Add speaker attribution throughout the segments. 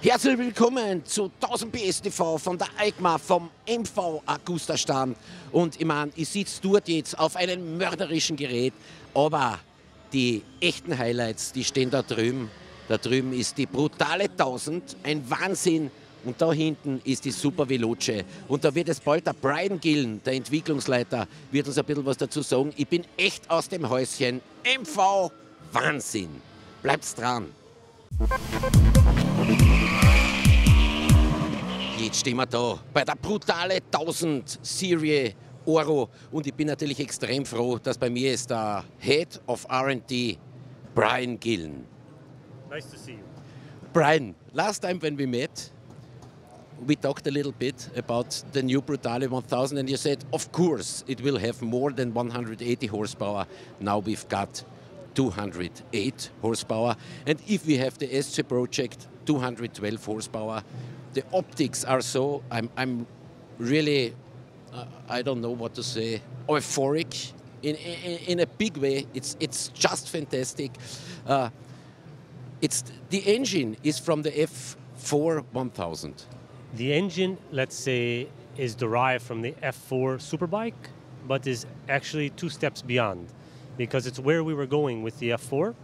Speaker 1: Herzlich willkommen zu 1000 PS TV von der EICMA vom MV Agusta Stand. Und ich meine, ich sitze dort jetzt auf einem mörderischen Gerät, aber die echten Highlights, die stehen da drüben. Da drüben ist die Brutale 1000, ein Wahnsinn. Und da hinten ist die Superveloce. Und da wird es bald der Brian Gillan, der Entwicklungsleiter, wird uns ein bisschen was dazu sagen. Ich bin echt aus dem Häuschen. MV Wahnsinn. Bleibt's dran. Jetzt stehen wir da bei der Brutale 1000 Serie Oro und ich bin natürlich extrem froh, dass bei mir ist der Head of R&D, Brian Gillan.
Speaker 2: Nice to see you.
Speaker 1: Brian, last time when we met, we talked a little bit about the new Brutale 1000 and you said, of course, it will have more than 180 horsepower. Now we've got 208 horsepower. And if we have the SC project, 212 horsepower. The optics are so, I'm really, I don't know what to say, euphoric in a big way. It's just fantastic. The engine is from the F4 1000.
Speaker 2: The engine, let's say, is derived from the F4 Superbike, but is actually 2 steps beyond, because it's where we were going with the F4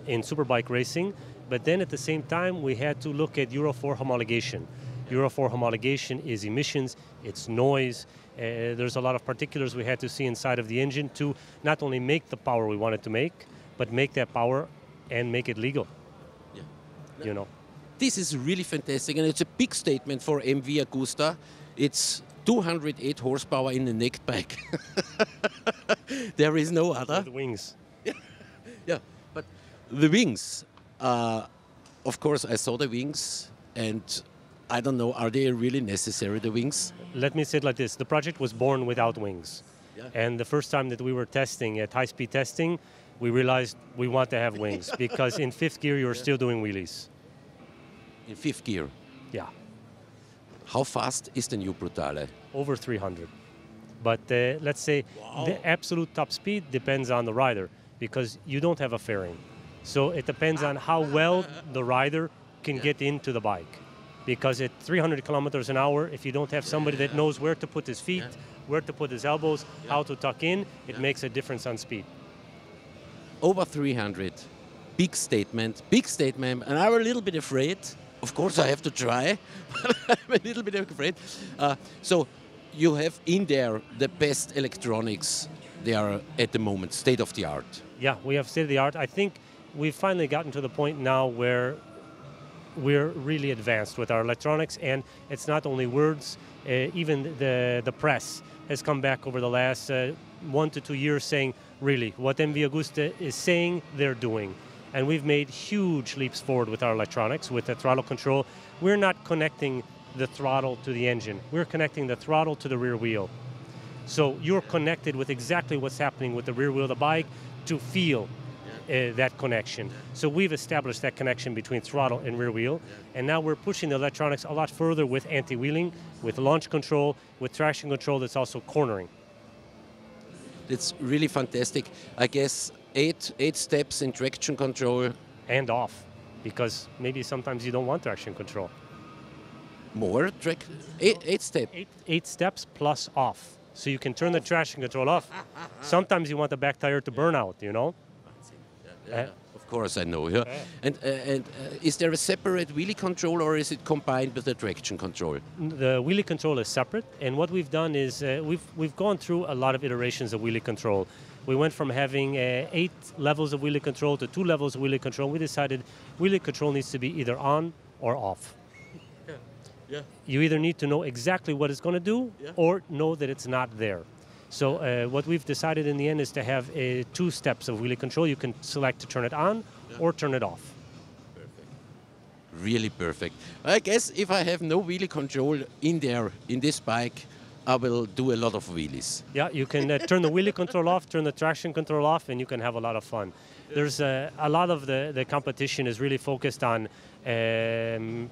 Speaker 2: in Superbike racing. But then at the same time, we had to look at Euro 4 homologation. Euro 4 homologation is emissions, it's noise. There's a lot of particulars we had to see inside of the engine to not only make the power we wanted to make, but make that power and make it legal.
Speaker 1: Yeah.
Speaker 2: You know.
Speaker 1: This is really fantastic, and it's a big statement for MV Agusta. It's 208 horsepower in the naked bike. There is no other.
Speaker 2: The wings.
Speaker 1: Yeah, but the wings. Of course, I saw the wings, and I don't know, are they really necessary, the wings?
Speaker 2: Let me say it like this. The project was born without wings.
Speaker 1: Yeah.
Speaker 2: And the first time that we were testing, at high-speed testing, we realized we want to have wings because in 5th gear, you're still doing wheelies.
Speaker 1: In 5th gear?
Speaker 2: Yeah.
Speaker 1: How fast is the new Brutale?
Speaker 2: Over 300. But let's say the absolute top speed depends on the rider because you don't have a fairing. So it depends on how well the rider can get into the bike. Because at 300 kilometers an hour, if you don't have somebody that knows where to put his feet, where to put his elbows, how to tuck in, it makes a difference on speed.
Speaker 1: Over 300, big statement, and I'm a little bit afraid. Of course, I have to try, but I'm a little bit afraid. So you have in there the best electronics there at the moment, state of the art.
Speaker 2: Yeah, we have state of the art. I think we've finally gotten to the point now where we're really advanced with our electronics, and it's not only words, even the press has come back over the last 1 to 2 years saying, really, what MV Agusta is saying, they're doing. And we've made huge leaps forward with our electronics, with the throttle control. We're not connecting the throttle to the engine. We're connecting the throttle to the rear wheel. So you're connected with exactly what's happening with the rear wheel of the bike to feel that connection. So we've established that connection between throttle and rear wheel, and now we're pushing the electronics a lot further with anti-wheeling, with launch control, with traction control that's also cornering.
Speaker 1: It's really fantastic. I guess eight steps in traction control.
Speaker 2: And off, because maybe sometimes you don't want traction control.
Speaker 1: More? Eight steps?
Speaker 2: Eight steps plus off. So you can turn the traction control off. Sometimes you want the back tire to burn out, you know?
Speaker 1: Of course, I know. Yeah. And is there a separate wheelie control, or is it combined with the traction control?
Speaker 2: The wheelie control is separate, and what we've done is we've gone through a lot of iterations of wheelie control. We went from having 8 levels of wheelie control to 2 levels of wheelie control. We decided wheelie control needs to be either on or off.
Speaker 1: Yeah.
Speaker 2: You either need to know exactly what it's going to do, or know that it's not there. So what we've decided in the end is to have 2 steps of wheelie control. You can select to turn it on or turn it off.
Speaker 1: Perfect. Really perfect. I guess if I have no wheelie control in there, in this bike, I will do a lot of wheelies. Yeah,
Speaker 2: you can turn the wheelie control off, turn the traction control off, and you can have a lot of fun. There's a lot of the competition is really focused on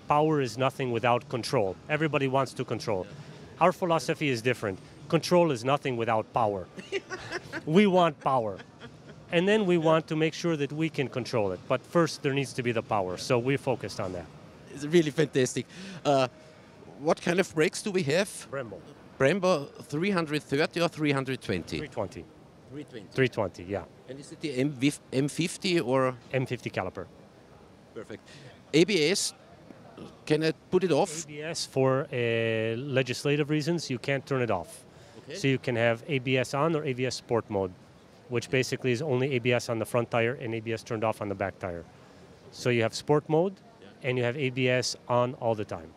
Speaker 2: power is nothing without control. Everybody wants to control. Our philosophy is different. Control is nothing without power. We want power. And then we want to make sure that we can control it. But first, there needs to be the power. So we're focused on that.
Speaker 1: It's really fantastic. What kind of brakes do we have?
Speaker 2: Brembo.
Speaker 1: Brembo 330 or 320?
Speaker 2: 320.
Speaker 1: 320.
Speaker 2: 320, yeah.
Speaker 1: And is it the M50 or?
Speaker 2: M50 caliper.
Speaker 1: Perfect. ABS, can I put it off?
Speaker 2: ABS, for legislative reasons, you can't turn it off.
Speaker 1: Okay.
Speaker 2: So you can have ABS on or ABS sport mode, which basically is only ABS on the front tire and ABS turned off on the back tire. So you have sport mode and you have ABS on all the time.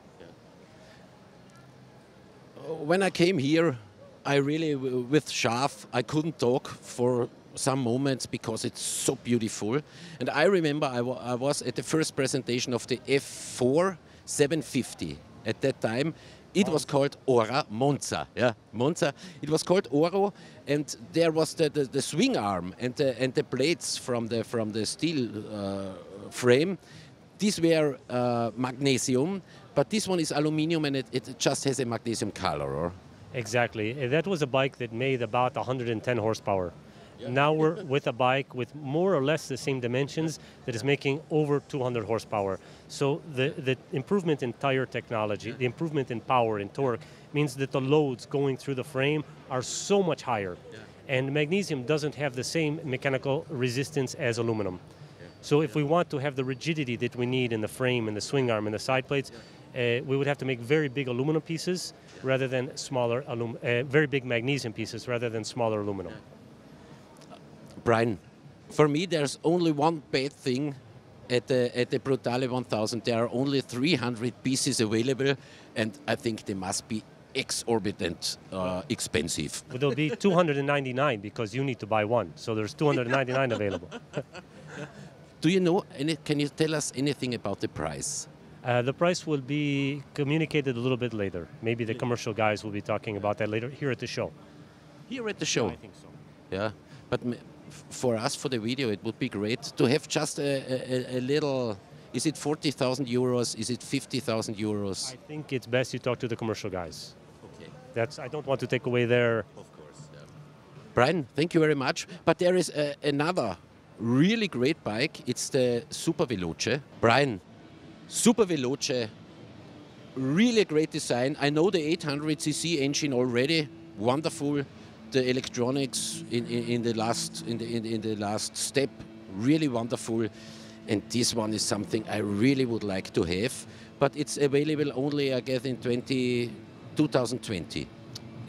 Speaker 1: When I came here, I really, with Schaf, I couldn't talk for some moments because it's so beautiful. And I remember I was at the first presentation of the F4 750. At that time, it was called Ora Monza. Yeah, Monza. It was called Oro, and there was the swing arm and the blades from the steel frame. These were magnesium, but this one is aluminum, and it just has a magnesium color. Or?
Speaker 2: Exactly. That was a bike that made about 110 horsepower. Yeah. Now we're with a bike with more or less the same dimensions that is making over 200 horsepower. So the improvement in tire technology, the improvement in power and torque means that the loads going through the frame are so much higher. Yeah. And magnesium doesn't have the same mechanical resistance as aluminum. Yeah. So if we want to have the rigidity that we need in the frame and the swing arm and the side plates, we would have to make very big aluminum pieces rather than smaller, very big magnesium pieces rather than smaller aluminum.
Speaker 1: Brian, for me there's only one bad thing at the Brutale 1000. There are only 300 pieces available, and I think they must be exorbitant expensive.
Speaker 2: But there'll be 299 because you need to buy one, so there's 299 available.
Speaker 1: Do you know, can you tell us anything about the price?
Speaker 2: The price will be communicated a little bit later. Maybe the commercial guys will be talking about that later here at the show.
Speaker 1: Here at the show?
Speaker 2: I think so.
Speaker 1: Yeah, but for us, for the video, it would be great to have just a little. Is it 40,000 euros? Is it 50,000 euros?
Speaker 2: I think it's best you talk to the commercial guys.
Speaker 1: Okay.
Speaker 2: I don't want to take away their...
Speaker 1: Of course. Yeah. Brian, thank you very much. But there is another really great bike. It's the Superveloce. Brian, Superveloce, really great design. I know the 800cc engine already, wonderful. The electronics in the last step, really wonderful. And this one is something I really would like to have, but it's available only, I guess, in 2020.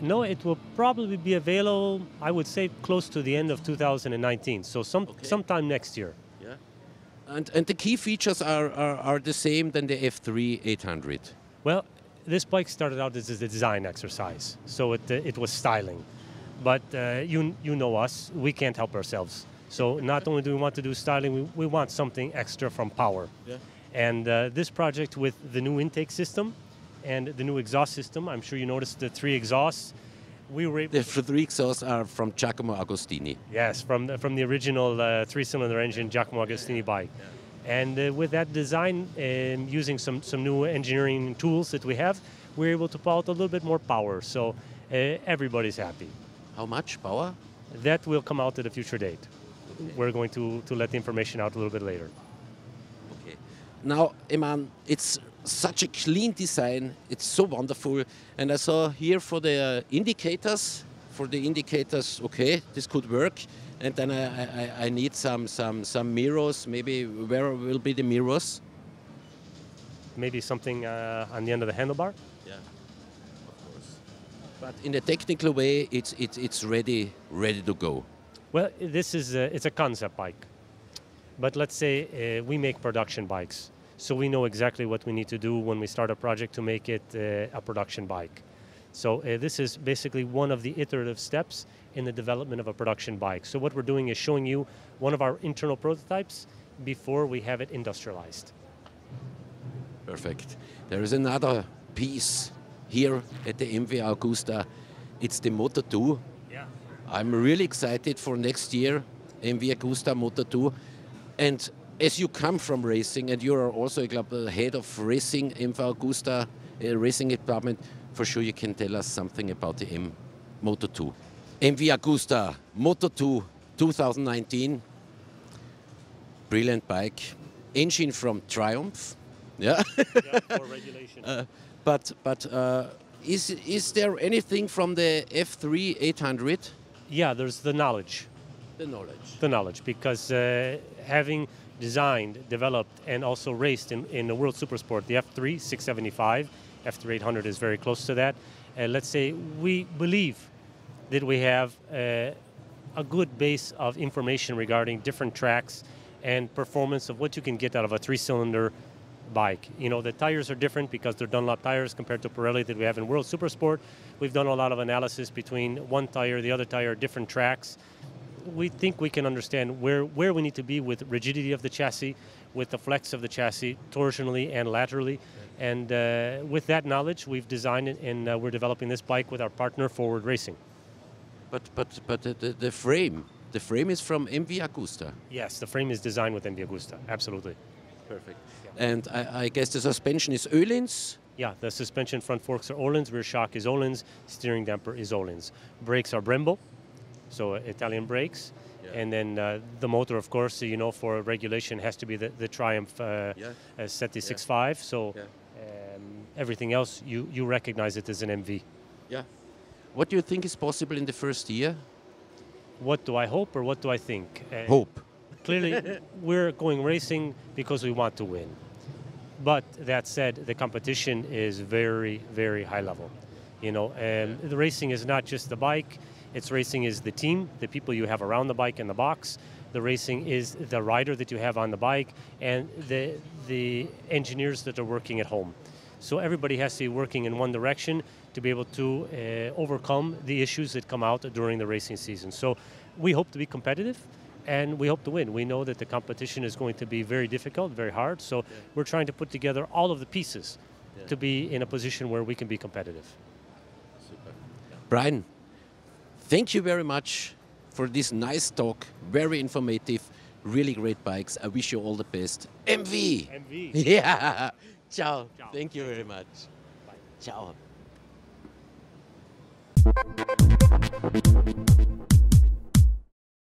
Speaker 2: No, it will probably be available, I would say, close to the end of 2019, so sometime next year.
Speaker 1: Yeah. And the key features are the same than the F3 800.
Speaker 2: Well, this bike started out as a design exercise, so it was styling. But you know us, we can't help ourselves. So not only do we want to do styling, we want something extra from power. Yeah. And this project with the new intake system and the new exhaust system, I'm sure you noticed the 3 exhausts.
Speaker 1: The 3 exhausts are from Giacomo Agostini.
Speaker 2: Yes, from the original 3-cylinder engine Giacomo Agostini bike. Yeah. And with that design, using some new engineering tools that we have, we're able to pull out a little bit more power. So everybody's happy.
Speaker 1: How much power?
Speaker 2: That will come out at a future date. Okay. We're going to let the information out a little bit later.
Speaker 1: Okay. Now, Eman, it's such a clean design. It's so wonderful. And I saw here for the indicators. Okay, this could work. And then I need some mirrors. Maybe where will be the mirrors?
Speaker 2: Maybe something on the end of the handlebar.
Speaker 1: Yeah. But in a technical way, it's ready to go.
Speaker 2: Well, this is it's a concept bike, but let's say we make production bikes, so we know exactly what we need to do when we start a project to make it a production bike. So this is basically one of the iterative steps in the development of a production bike. So what we're doing is showing you one of our internal prototypes before we have it industrialized.
Speaker 1: Perfect. There is another piece here at the MV Agusta. It's the Moto2.
Speaker 2: Yeah.
Speaker 1: I'm really excited for next year, MV Agusta Moto2. And as you come from racing, and you are also a head of racing, MV Agusta racing department, for sure you can tell us something about the Moto2. MV Agusta Moto2 2019. Brilliant bike. Engine from Triumph. Yeah.
Speaker 2: Yeah, for regulation.
Speaker 1: But is there anything from the F3 800?
Speaker 2: Yeah, there's the knowledge.
Speaker 1: The knowledge.
Speaker 2: The knowledge, because having designed, developed, and also raced in the World Supersport, the F3 675, F3 800 is very close to that. Let's say we believe that we have a good base of information regarding different tracks and performance of what you can get out of a three-cylinder bike. You know, the tires are different because they're Dunlop tires compared to Pirelli that we have in World Supersport. We've done a lot of analysis between one tire, the other tire, different tracks. We think we can understand where we need to be with rigidity of the chassis, with the flex of the chassis, torsionally and laterally. And with that knowledge, we've designed it, and we're developing this bike with our partner, Forward Racing.
Speaker 1: But the frame is from MV Agusta.
Speaker 2: Yes, the frame is designed with MV Agusta, absolutely.
Speaker 1: Perfect. Yeah. And I guess the suspension is Öhlins?
Speaker 2: Yeah, the suspension front forks are Öhlins, rear shock is Öhlins, steering damper is Öhlins. Brakes are Brembo, so Italian brakes. Yeah. And then the motor, of course, you know, for regulation has to be the Triumph Seti 6.5. So everything else, you recognize it as an MV.
Speaker 1: Yeah. What do you think is possible in the first year?
Speaker 2: What do I hope or what do I think?
Speaker 1: Hope.
Speaker 2: Clearly, we're going racing because we want to win. But that said, the competition is very, very high level. You know, the racing is not just the bike. It's racing is the team, the people you have around the bike in the box. The racing is the rider that you have on the bike and the engineers that are working at home. So everybody has to be working in one direction to be able to overcome the issues that come out during the racing season. So we hope to be competitive and we hope to win. We know that the competition is going to be very difficult, very hard. So we're trying to put together all of the pieces to be in a position where we can be competitive.
Speaker 1: Super. Brian, thank you very much for this nice talk. Very informative, really great bikes. I wish you all the best. MV!
Speaker 2: MV!
Speaker 1: Yeah! Ciao.
Speaker 2: Ciao.
Speaker 1: Thank you very much.
Speaker 2: Bye.
Speaker 1: Ciao.